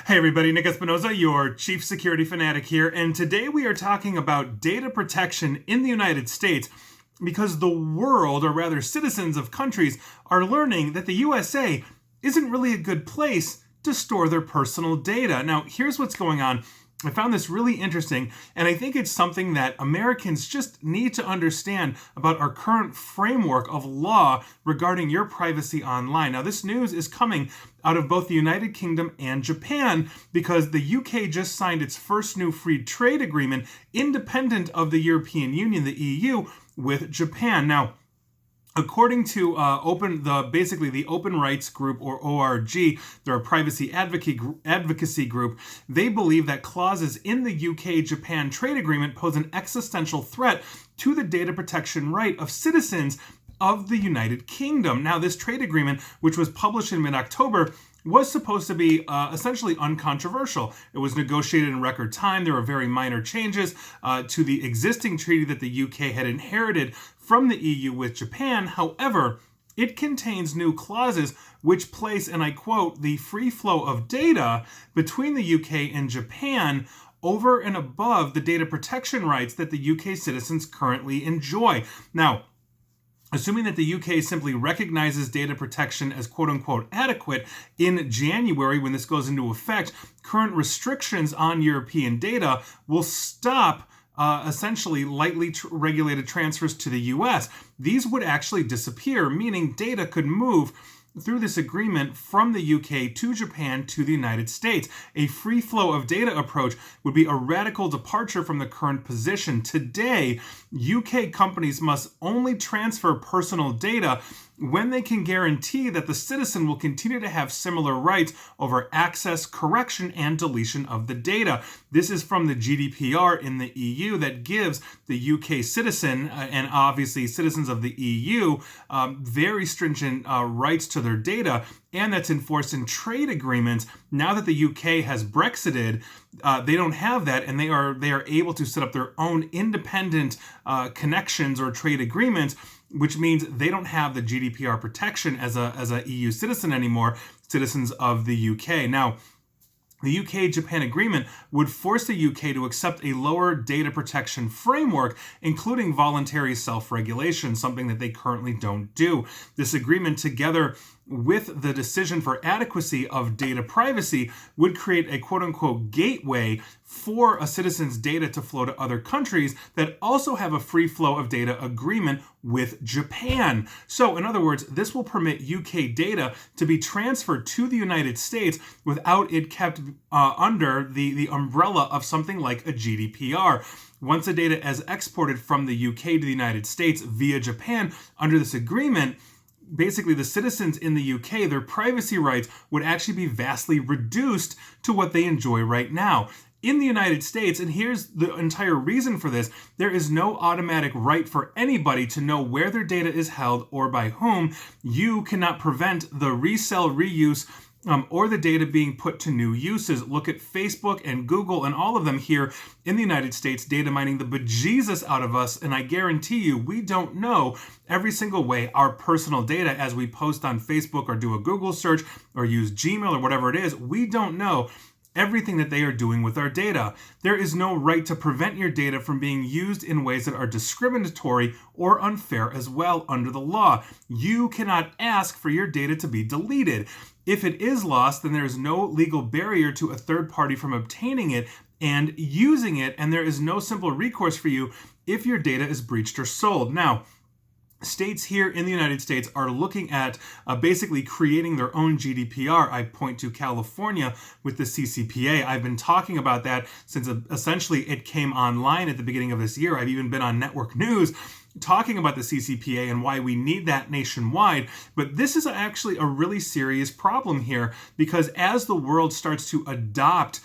Hey everybody, Nick Espinoza, your chief security fanatic here, and today we are talking about data protection in the United States because the world, or rather citizens of countries, are learning that the USA isn't really a good place to store their personal data. Now, here's what's going on. I found this really interesting, and I think it's something that Americans just need to understand about our current framework of law regarding your privacy online. Now, this news is coming out of both the United Kingdom and Japan because the UK just signed its first new free trade agreement independent of the European Union, the EU, with Japan. Now, according to the Open Rights Group, or ORG, they're a privacy advocacy group. They believe that clauses in the UK-Japan trade agreement pose an existential threat to the data protection right of citizens of the United Kingdom. Now, this trade agreement, which was published in mid-October, was supposed to be essentially uncontroversial. It was negotiated in record time. There were very minor changes to the existing treaty that the UK had inherited from the EU with Japan. However, it contains new clauses which place, and I quote, the free flow of data between the UK and Japan over and above the data protection rights that the UK citizens currently enjoy. Now, assuming that the UK simply recognizes data protection as quote-unquote adequate in January when this goes into effect, current restrictions on European data will stop essentially lightly regulated transfers to the US. These would actually disappear, meaning data could move through this agreement from the UK to Japan to the United States. A free flow of data approach would be a radical departure from the current position. Today, UK companies must only transfer personal data when they can guarantee that the citizen will continue to have similar rights over access, correction, and deletion of the data. This is from the GDPR in the EU that gives the UK citizen, and obviously citizens of the EU, very stringent rights to their data, and that's enforced in trade agreements. Now that the UK has Brexited, they don't have that, and they are able to set up their own independent connections or trade agreements, which means they don't have the GDPR protection as a EU citizen anymore, citizens of the UK. Now, the UK-Japan agreement would force the UK to accept a lower data protection framework, including voluntary self-regulation, something that they currently don't do. This agreement, together with the decision for adequacy of data privacy, would create a quote-unquote gateway for a citizen's data to flow to other countries that also have a free flow of data agreement with Japan. So, in other words, this will permit UK data to be transferred to the United States without it kept under the umbrella of something like a GDPR. Once the data is exported from the UK to the United States via Japan under this agreement, basically the citizens in the UK, their privacy rights would actually be vastly reduced to what they enjoy right now. In the United States, and here's the entire reason for this, there is no automatic right for anybody to know where their data is held or by whom. You cannot prevent the resell, reuse, or the data being put to new uses. Look at Facebook and Google and all of them here in the United States, data mining the bejesus out of us, and I guarantee you we don't know every single way our personal data, as we post on Facebook or do a Google search or use Gmail or whatever it is, we don't know everything that they are doing with our data. There is no right to prevent your data from being used in ways that are discriminatory or unfair as well under the law. You cannot ask for your data to be deleted. If it is lost, then there is no legal barrier to a third party from obtaining it and using it, and there is no simple recourse for you if your data is breached or sold. Now, states here in the United States are looking at basically creating their own GDPR. I point to California with the CCPA. I've been talking about that since essentially it came online at the beginning of this year. I've even been on network news talking about the CCPA and why we need that nationwide. But this is actually a really serious problem here, because as the world starts to adopt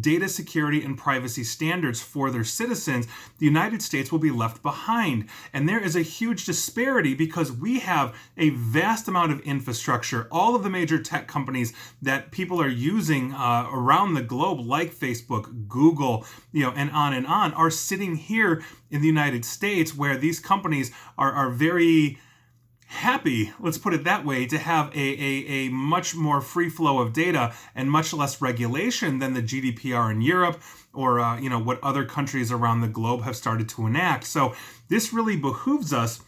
data security and privacy standards for their citizens, the United States will be left behind. And there is a huge disparity because we have a vast amount of infrastructure. All of the major tech companies that people are using around the globe, like Facebook, Google, and on, are sitting here in the United States, where these companies are very happy, let's put it that way, to have a much more free flow of data and much less regulation than the GDPR in Europe or what other countries around the globe have started to enact. So this really behooves us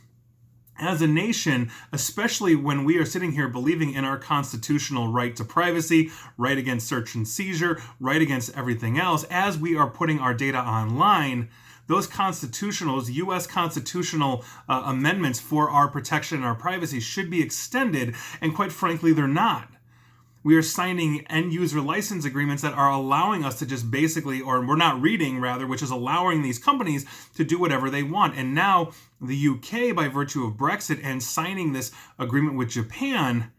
as a nation, especially when we are sitting here believing in our constitutional right to privacy, right against search and seizure, right against everything else, as we are putting our data online. Those U.S. constitutional amendments for our protection and our privacy should be extended, and quite frankly, they're not. We are signing end-user license agreements that are allowing us to just basically, or we're not reading rather, which is allowing these companies to do whatever they want. And now the UK, by virtue of Brexit and signing this agreement with Japan,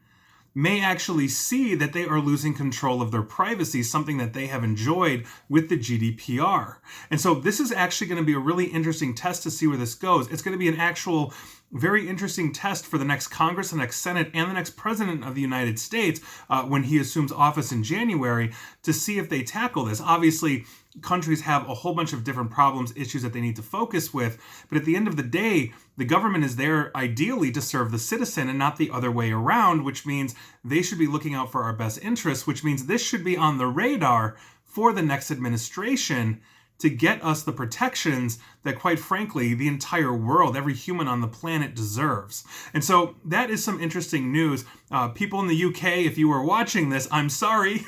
may actually see that they are losing control of their privacy, something that they have enjoyed with the GDPR. And so this is actually going to be a really interesting test to see where this goes. It's going to be an actual very interesting test for the next Congress, the next Senate, and the next President of the United States when he assumes office in January to see if they tackle this. Obviously, countries have a whole bunch of different problems, issues that they need to focus with, but at the end of the day, the government is there ideally to serve the citizen and not the other way around, which means they should be looking out for our best interests, which means this should be on the radar for the next administration to get us the protections that, quite frankly, the entire world, every human on the planet deserves. And so that is some interesting news. People in the UK, if you were watching this, I'm sorry.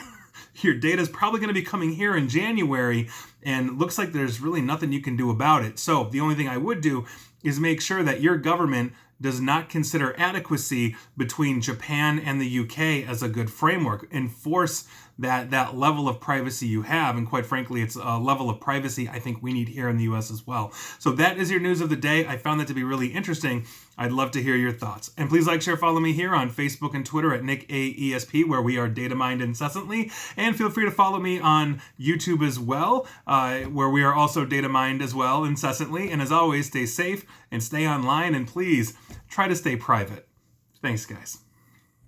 Your data is probably going to be coming here in January, and looks like there's really nothing you can do about it. So the only thing I would do is make sure that your government does not consider adequacy between Japan and the UK as a good framework. Enforce that level of privacy you have, and quite frankly, it's a level of privacy I think we need here in the US as well. So that is your news of the day. I found that to be really interesting. I'd love to hear your thoughts. And please like, share, follow me here on Facebook and Twitter at NickAESP, where we are data mined incessantly. And feel free to follow me on YouTube as well, where we are also data mined as well incessantly. And as always, stay safe and stay online, and please try to stay private. Thanks, guys.